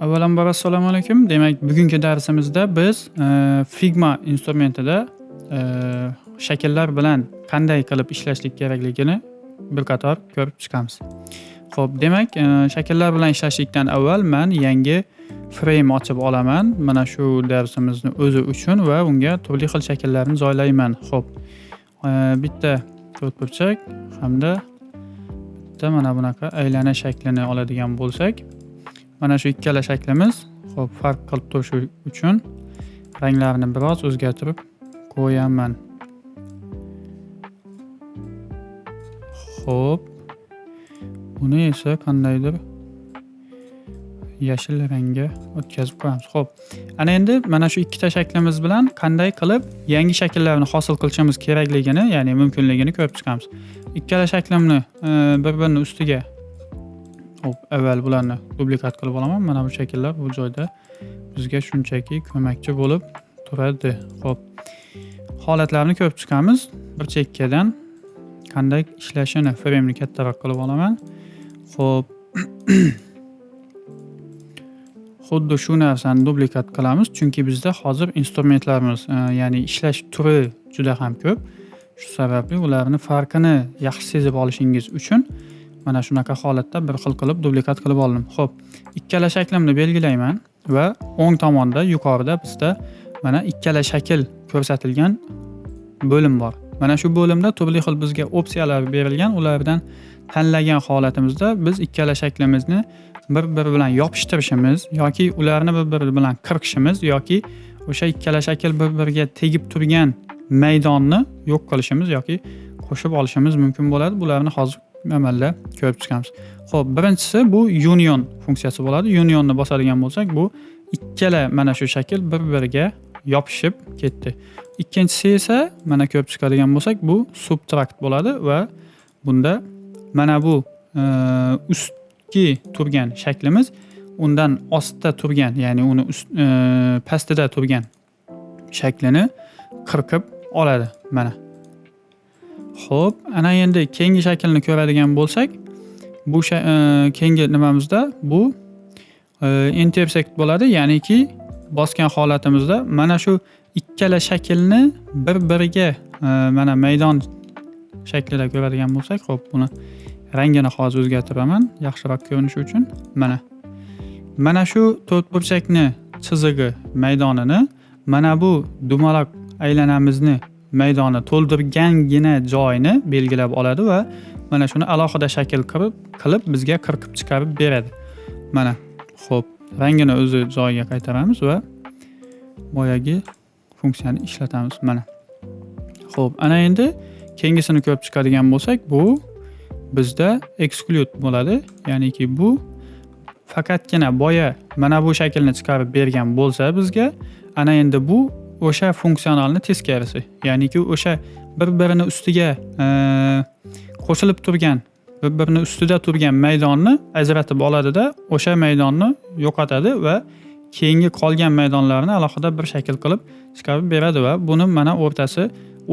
Avvalambor assalomu alaykum. Demak, bugungi darsimizda biz Figma instrumentida shakllar bilan qanday qilib ishlashlik kerakligini bir qator ko'rib chiqamiz. Xo'p, demak, shakllar bilan ishlashlikdan avval men yangi frame ochib olaman. Mana shu darsimizni o'zi uchun va unga turli xil shakllarni joylayman. Xo'p, bitta to'rtburchak hamda bitta mana bunaqa aylana shaklini oladigan bo'lsak, mana shu ikkala shaklimiz, xo'p, farq qilib turishi uchun ranglarini biroz o'zgartirib qo'yaman. Xo'p, buni esa qandaydir yashil rangga o'tkazib qo'yamiz. Xo'p, ana endi mana shu ikkita shaklimiz bilan qanday qilib yangi shakllarni hosil qilishimiz kerakligini, ya'ni mumkinligini ko'rib chiqamiz. Ikkala shaklimni bir-birini ustiga Xo'p, avval bularni duplikat qilib olaman. Mana bu shakllar bu joyda bizga shunchaki ko'makchi bo'lib turadi. Xo'p, holatlarni ko'rib chiqamiz. Bir chekkadan qanday ishlashini frame'ni kattaroq qilib olaman. Xo'p. Xuddi shu narsani duplikat qilamiz, chunki bizda hozir instrumentlarimiz, ya'ni ishlash turi juda ham ko'p. Shu sababli ularni farqini yaxshi sezib olishingiz uchun mana shunaqa holatda bir xil qilib duplikat qilib oldim. Xo'p, ikkala shaklimni belgilayman va o'ng tomonda yuqorida bizda mana ikkala shakl ko'rsatilgan bo'lim bor. Mana shu bo'limda turli xil bizga opsiyalar berilgan. Ulardan tanlagan holatimizda biz ikkala shaklimizni bir-biri bilan yopishtirishimiz yoki ularni bir-biri bilan qirqishimiz yoki o'sha ikkala shakl bir-biriga tegib turgan maydonni yo'q qilishimiz yoki qo'shib olishimiz mumkin bo'ladi. Bularni hozir amalda ko'rib chiqamiz. Xo'p, birinchisi bu union funksiyasi bo'ladi. Unionni bosadigan bo'lsak, bu ikkala mana shu shakl bir-biriga yopishib ketdi. Ikkinchisi esa mana ko'rib chiqadigan bo'lsak, bu subtract bo'ladi va bunda mana bu ustki turgan shaklimiz undan ostda turgan, ya'ni uni pastida turgan shaklini qirqib oladi mana. Xo'p, ana endi keyingi shaklni ko'radigan bo'lsak, bu keyingi nimamizda bu intersect bo'ladi, ya'niki bosgan holatimizda mana shu ikkala shaklni bir-biriga mana maydon shaklida ko'radigan bo'lsak, xo'p, buni rangini hozir o'zgartiraman yaxshiroq ko'rinishi uchun. Mana shu to'rtburchakni chizig'i maydonini mana bu dumaloq aylanamizni maydoni to'ldirgangina joyni belgilab oladi va mana shuni alohida shakl qilib bizga qirqib chiqarib beradi. Mana, xo'p, rangini o'zi joyiga qaytaramiz va boyagi funksiyani ishlatamiz mana. Xo'p, ana endi keyingisini ko'rib chiqadigan bo'lsak, bu bizda exclude bo'ladi. Ya'niki bu faqatgina boya mana bu shaklni chiqarib bergan bo'lsa bizga, ana endi bu o'sha funksionalni teskarisi. Ya'niki o'sha bir-birini ustiga qo'shilib turgan, bir-birini ustida turgan maydonni ajratib oladida, o'sha maydonni yo'qotadi va keyingi qolgan maydonlarni alohida bir shakl qilib chiqarib beradi va buni mana o'rtasi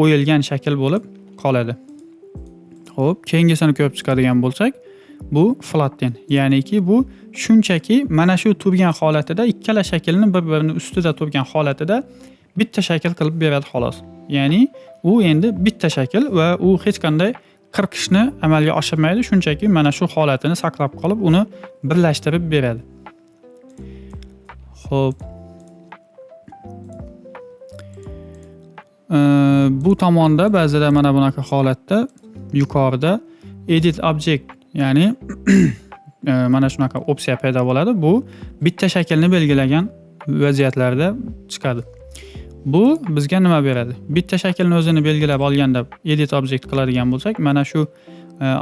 o'yilgan shakl bo'lib qoladi. Xo'p, keyingisini ko'rib chiqadigan bo'lsak, bu flatten. Ya'niki bu shunchaki mana shu turgan holatida ikkala shaklni bir-birini ustida turgan holatida bitta shakl qilib beradi xolos. Ya'ni u endi bitta shakl va u hech qanday qirqishni amalga oshirmaydi, shunchaki mana shu holatini saqlab qolib, uni birlashtirib beradi. Xo'p. Bu tomonda ba'zida mana bunaqa holatda yuqorida edit object, ya'ni mana shunaqa opsiya paydo bo'ladi. Bu bitta shaklni belgilagan vaziyatlarda chiqadi. Bu bizga nima beradi? Bitta shaklni o'zini belgilab olganda edit object qiladigan bo'lsak, mana shu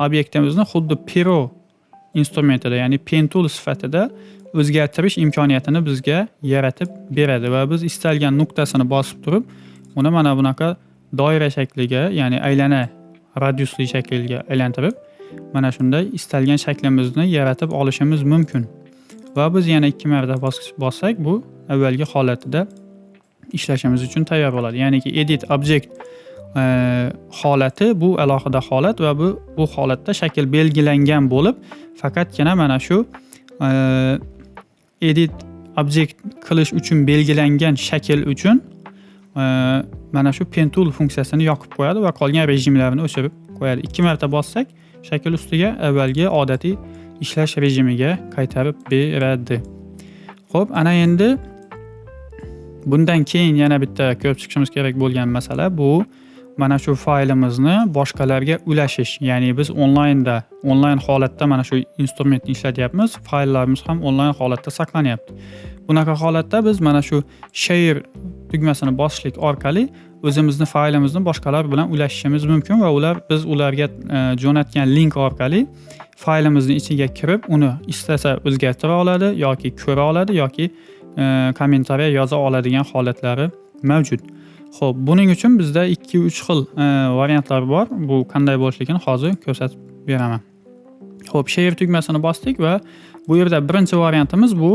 obyektimizni xuddi Pro instrumentida, ya'ni pen tool sifatida o'zgartirish imkoniyatini bizga yaratib beradi va biz istalgan nuqtasini bosib turib, uni mana bunaqa doira shakliga, ya'ni aylana radiusli shaklga aylantirib, mana shunday istalgan shaklimizni yaratib olishimiz mumkin. Va biz yana 2 marta bossak, bu avvalgi holatida ishlashimiz uchun tayyor bo'ladi. Ya'niki edit object holati bu alohida holat va bu holatda shakl belgilangan bo'lib, faqatgina mana shu edit object qilish uchun belgilangan shakl uchun mana shu pen tool funksiyasini yoqib qo'yadi va qolgan rejimlarni o'chirib qo'yadi. 2 marta bossak shakl ustiga avvalgi odatiy ishlash rejimiga qaytarib beradi. Xo'p, ana endi bundan keyin yana bitta ko'rib chiqishimiz kerak bo'lgan masala bu mana shu faylimizni boshqalarga ulashish. Ya'ni biz onlayn holatda mana shu instrumentni ishlatyapmiz, fayllarimiz ham onlayn holatda saqlanyapti. Bunaqa holatda biz mana shu share tugmasini bosishlik orqali o'zimizni faylimizni boshqalar bilan ulashishimiz mumkin va biz ularga jo'natgan link orqali faylimizning ichiga kirib, uni istasa o'zgartira oladi yoki ko'ra oladi yoki kommentariya yoza oladigan holatlari mavjud. Xo'p, buning uchun bizda 2-3 xil variantlar bor. Bu qanday bo'lishligini hozir ko'rsatib beraman. Xo'p, share tugmasini bosdik va bu yerda birinchi variantimiz bu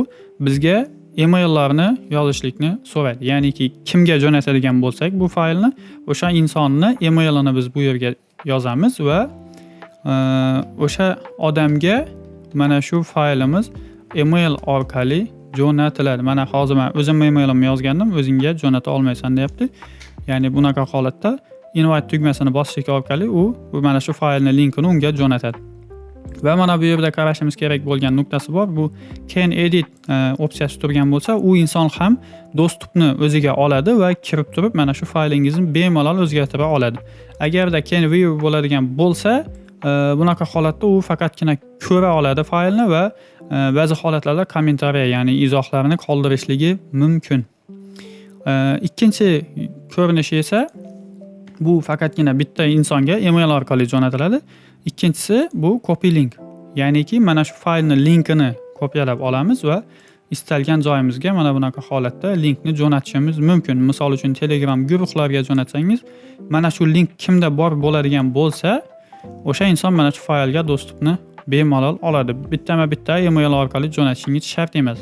bizga emaillarni yozishlikni so'raydi. Ya'niki kimga jo'natadigan bo'lsak bu faylni, o'sha insonni emailini biz bu yerga yozamiz va o'sha odamga mana shu faylimiz email orqali jo'natiladi. Mana hozir men o'zim emailimni yozgandim, o'zingga jo'nata olmaysan deyapti. Ya'ni bunaqa holatda invite tugmasini bosishlik orqali u mana shu faylning linkini unga jo'natadi. Va mana bu yerda qarashimiz kerak bo'lgan nuqtasi bor. Bu can edit opsiyasi turgan bo'lsa, u inson ham dostupni o'ziga oladi va kirib turib mana shu faylingizni bemalol o'zgartira oladi. Agarda can view bo'ladigan bo'lsa, bunaqa holatda u faqatgina ko'ra oladi faylni va ba'zi holatlarda kommentariya, ya'ni izohlarini qoldirishligi mumkin. Ikkinchi ko'rinishi esa bu faqatgina bitta insonga email orqali jo'natiladi. Ikkinchisi bu copy link. Ya'niki mana shu faylni linkini kopiyalab olamiz va istalgan joyimizga mana bunaqa holatda linkni jo'natishimiz mumkin. Misol uchun Telegram guruhlarga jo'natsangiz, mana shu link kimda bor bo'ladigan bo'lsa, o'sha inson mana shu faylga dostupni bemalol oladi. Bitta email orqali jo'natishingiz shart emas.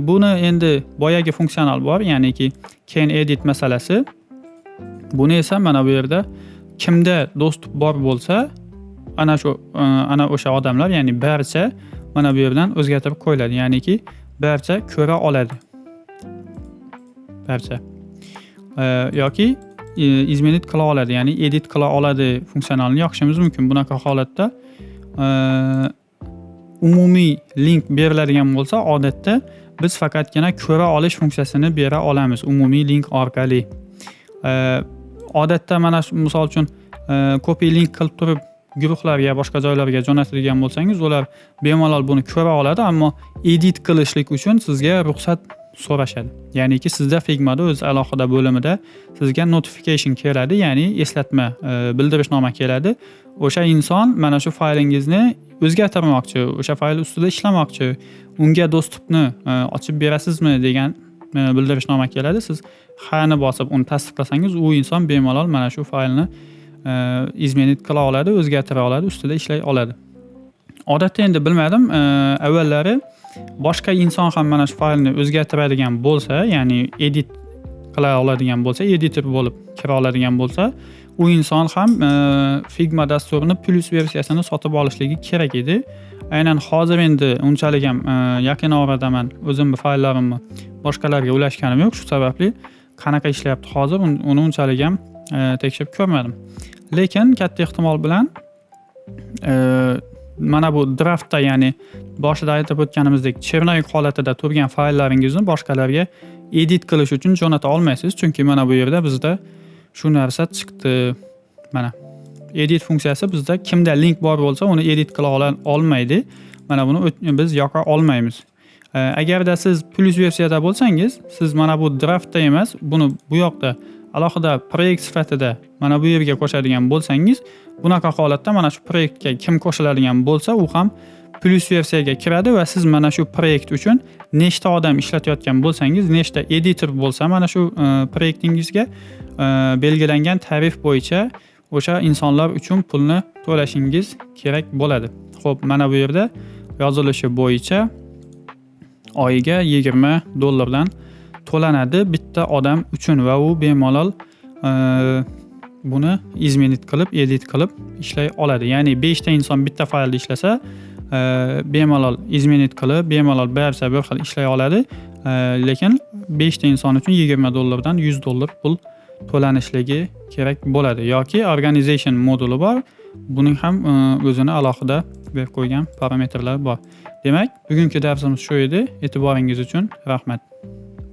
Buni endi boyagi funksional bor, ya'niki can edit masalasi. Buni esa mana bu yerda kimda dostup bor bo'lsa, ana o'sha odamlar, ya'ni barcha mana bu yerdan o'zgartirib qo'yiladi. Ya'niki barcha ko'ra oladi. Barcha. Yoki izmenit qila oladi, ya'ni edit qila oladi funksionalini yoqishimiz mumkin. Bunaqa holatda umumiy link beriladigan bo'lsa, odatda biz faqatgina ko'ra olish funksiyasini bera olamiz umumiy link orqali. Odatda mana misol uchun copy link qilib turib guruhlarga, boshqa joylarga jo'natadigan bo'lsangiz, ular bemalol buni ko'ra oladi, ammo edit qilishlik uchun sizga ruxsat so'rashadi. Ya'niki sizda Figma'da o'z alohida bo'limida sizga notification keladi, ya'ni eslatma, bildirishnoma keladi. O'sha inson mana shu faylingizni o'zgartirmoqchi, o'sha fayl ustida ishlamoqchi, unga dostupni ochib berasizmi degan bildirishnoma keladi. Siz ha'ni bosib uni tasdiqlasangiz, u inson bemalol mana shu faylni izmenit qila oladi, o'zgartira oladi, ustida ishlay oladi. Odatda endi bilmadim, avvallari boshqa inson ham mana shu faylni o'zgartiradigan bo'lsa, ya'ni edit qila oladigan bo'lsa, editor bo'lib kira oladigan bo'lsa, u inson ham Figma dasturini plus versiyasini sotib olishligi kerak edi. Aynan hozir endi unchalik ham yaqin orada men o'zimning fayllarimni boshqalarga ulashganim yo'q, shu sababli qanaqa ishlayapti hozir uni unchalik ham tekshirib ko'rmadim. Lekin katta ehtimol bilan mana bu draftda, ya'ni boshida aytib o'tganimizdek chernoyik holatida turgan fayllaringizni boshqalarga edit qilish uchun jo'nata olmaysiz, chunki mana bu yerda bizda shu narsa chiqdi. Mana edit funksiyasi bizda kimda link bor bo'lsa, uni edit qila olmaydi. Mana buni biz yoqa olmaymiz. Agarda siz plus versiyada bo'lsangiz, siz mana bu draftda emas, buni bu yoqda alohida proyekt sifatida mana bu yerga qo'shadigan bo'lsangiz, bunaqa holatda mana shu proyektga kim qo'shiladigan bo'lsa, u ham plus versiyaga kiradi va siz mana shu proyekt uchun nechta odam ishlatayotgan bo'lsangiz, nechta editor bo'lsa, mana shu proyektingizga belgilangan tarif bo'yicha o'sha insonlar uchun pulni to'lashingiz kerak bo'ladi. Xo'p, mana bu yerda yozilishi bo'yicha oyiga $20 dan to'lanadi bitta odam uchun va u bemalol buni izmenit qilib, edit qilib ishlay oladi. Ya'ni 5 ta inson bitta faylda ishlasa, bemalol izmenit qilib, bemalol barcha bir xil ishlay oladi. Lekin 5 ta inson uchun $20 dan $100 pul to'lanishligi kerak bo'ladi yoki organization moduli bor. Buning ham o'zini alohida berib qo'ygan parametrlar bor. Demak, bugungi darsimiz shu edi. E'tiboringiz uchun rahmat.